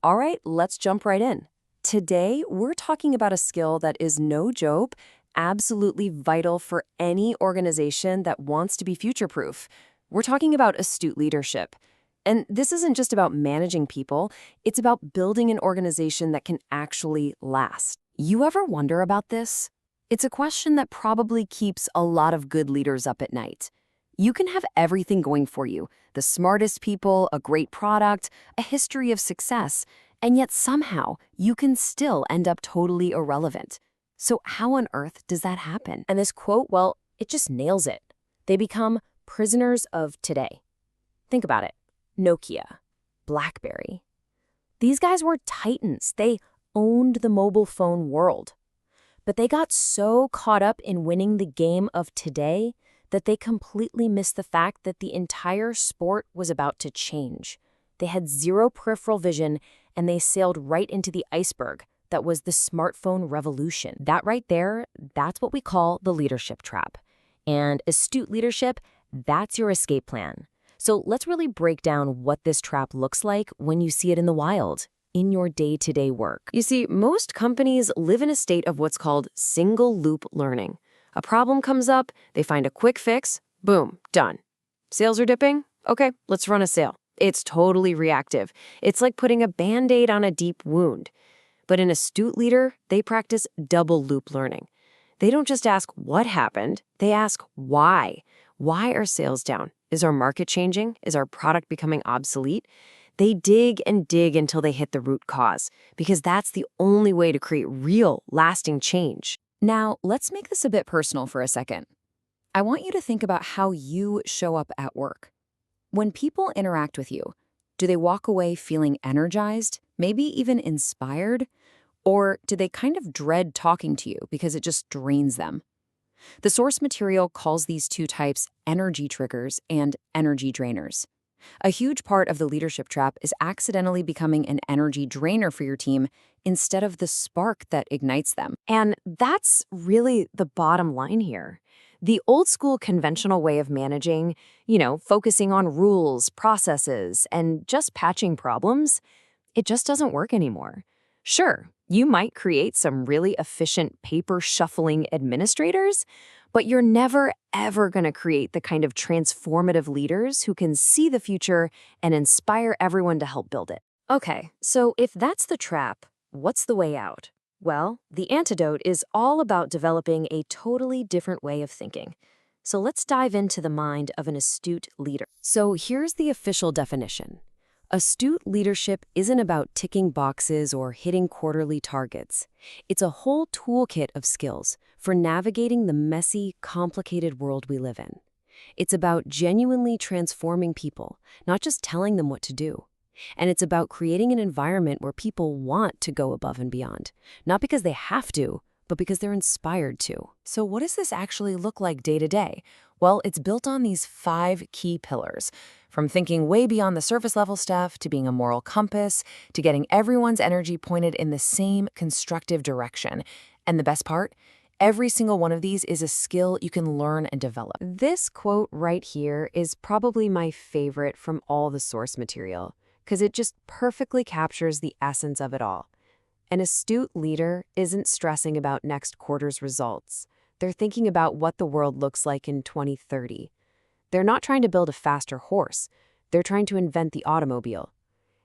All right, let's jump right in. Today, we're talking about a skill that is no joke, absolutely vital for any organization that wants to be future-proof. We're talking about astute leadership. And this isn't just about managing people, it's about building an organization that can actually last. You ever wonder about this? It's a question that probably keeps a lot of good leaders up at night. You can have everything going for you, the smartest people, a great product, a history of success, and yet somehow you can still end up totally irrelevant. So how on earth does that happen? And this quote, well, it just nails it. They become prisoners of today. Think about it. Nokia, BlackBerry. These guys were titans. They owned the mobile phone world. But they got so caught up in winning the game of today that they completely missed the fact that the entire sport was about to change. They had zero peripheral vision, and they sailed right into the iceberg that was the smartphone revolution. That right there, that's what we call the leadership trap. And astute leadership, that's your escape plan. So let's really break down what this trap looks like when you see it in the wild, in your day-to-day work. You see, most companies live in a state of what's called single-loop learning. A problem comes up, they find a quick fix, boom, done. Sales are dipping? Okay, let's run a sale. It's totally reactive. It's like putting a Band-Aid on a deep wound. But an astute leader, they practice double-loop learning. They don't just ask what happened, they ask why. Why are sales down? Is our market changing? Is our product becoming obsolete? They dig and dig until they hit the root cause, because that's the only way to create real, lasting change. Now, let's make this a bit personal for a second. I want you to think about how you show up at work. When people interact with you, do they walk away feeling energized, maybe even inspired? Or do they kind of dread talking to you because it just drains them? The source material calls these two types energy triggers and energy drainers. A huge part of the leadership trap is accidentally becoming an energy drainer for your team instead of the spark that ignites them. And that's really the bottom line here. The old school conventional way of managing, focusing on rules, processes, and just patching problems, it just doesn't work anymore. Sure, you might create some really efficient paper-shuffling administrators, but you're never, ever going to create the kind of transformative leaders who can see the future and inspire everyone to help build it. Okay, so if that's the trap, what's the way out? Well, the antidote is all about developing a totally different way of thinking. So let's dive into the mind of an astute leader. So here's the official definition. Astute leadership isn't about ticking boxes or hitting quarterly targets. It's a whole toolkit of skills for navigating the messy, complicated world we live in. It's about genuinely transforming people, not just telling them what to do. And it's about creating an environment where people want to go above and beyond, not because they have to, but because they're inspired to. So what does this actually look like day to day? Well, it's built on these 5 key pillars. From thinking way beyond the surface level stuff, to being a moral compass, to getting everyone's energy pointed in the same constructive direction. And the best part? Every single one of these is a skill you can learn and develop. This quote right here is probably my favorite from all the source material, because it just perfectly captures the essence of it all. An astute leader isn't stressing about next quarter's results. They're thinking about what the world looks like in 2030. They're not trying to build a faster horse. They're trying to invent the automobile.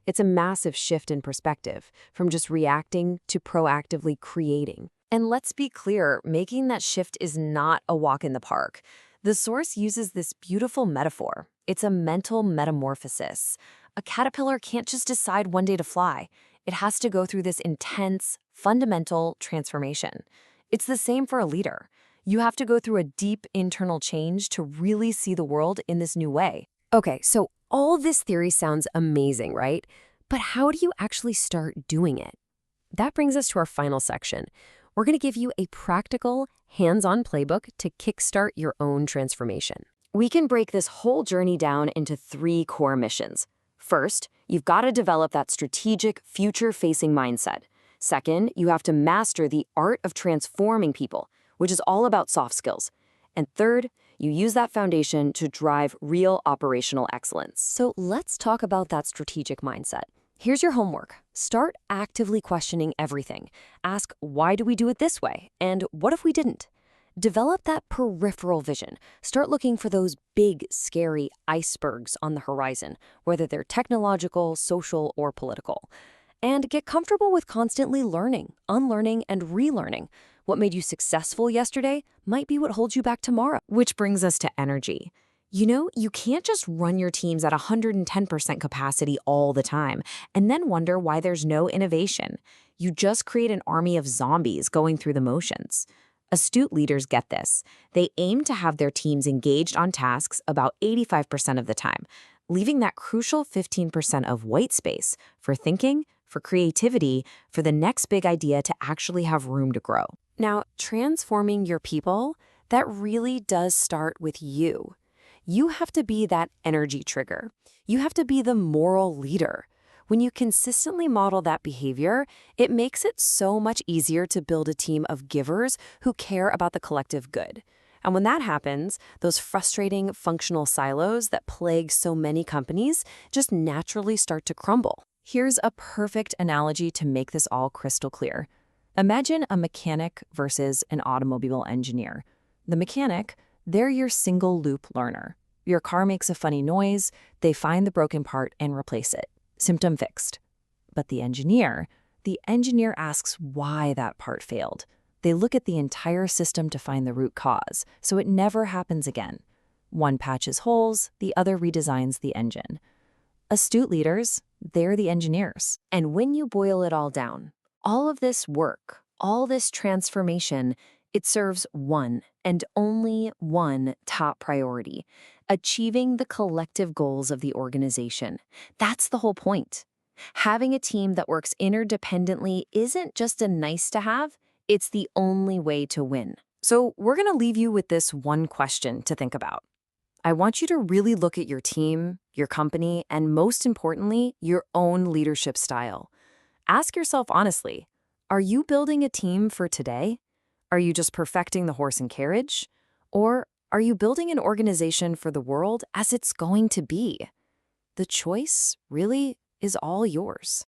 It's a massive shift in perspective, from just reacting to proactively creating. And let's be clear, making that shift is not a walk in the park. The source uses this beautiful metaphor. It's a mental metamorphosis. A caterpillar can't just decide one day to fly. It has to go through this intense, fundamental transformation. It's the same for a leader. You have to go through a deep internal change to really see the world in this new way. Okay, so all this theory sounds amazing, right? But how do you actually start doing it? That brings us to our final section. We're going to give you a practical, hands-on playbook to kickstart your own transformation. We can break this whole journey down into 3 core missions. First, you've got to develop that strategic, future-facing mindset. Second, you have to master the art of transforming people, which is all about soft skills. And third, you use that foundation to drive real operational excellence. So let's talk about that strategic mindset. Here's your homework. Start actively questioning everything. Ask, why do we do it this way? And what if we didn't? Develop that peripheral vision. Start looking for those big, scary icebergs on the horizon, whether they're technological, social, or political. And get comfortable with constantly learning, unlearning, and relearning. What made you successful yesterday might be what holds you back tomorrow. Which brings us to energy. You can't just run your teams at 110% capacity all the time and then wonder why there's no innovation. You just create an army of zombies going through the motions. Astute leaders get this. They aim to have their teams engaged on tasks about 85% of the time, leaving that crucial 15% of white space for thinking, for creativity, for the next big idea to actually have room to grow. Now, transforming your people, that really does start with you. You have to be that energy trigger. You have to be the moral leader. When you consistently model that behavior, it makes it so much easier to build a team of givers who care about the collective good. And when that happens, those frustrating functional silos that plague so many companies just naturally start to crumble. Here's a perfect analogy to make this all crystal clear. Imagine a mechanic versus an automobile engineer. The mechanic, they're your single-loop learner. Your car makes a funny noise, they find the broken part and replace it. Symptom fixed. But the engineer asks why that part failed. They look at the entire system to find the root cause, so it never happens again. One patches holes, the other redesigns the engine. Astute leaders, they're the engineers. And when you boil it all down, all of this work, all this transformation, it serves one and only one top priority: achieving the collective goals of the organization. That's the whole point. Having a team that works interdependently isn't just a nice to have, it's the only way to win. So we're going to leave you with this one question to think about. I want you to really look at your team, your company, and most importantly, your own leadership style. Ask yourself honestly, are you building a team for today? Are you just perfecting the horse and carriage? Or are you building an organization for the world as it's going to be? The choice really is all yours.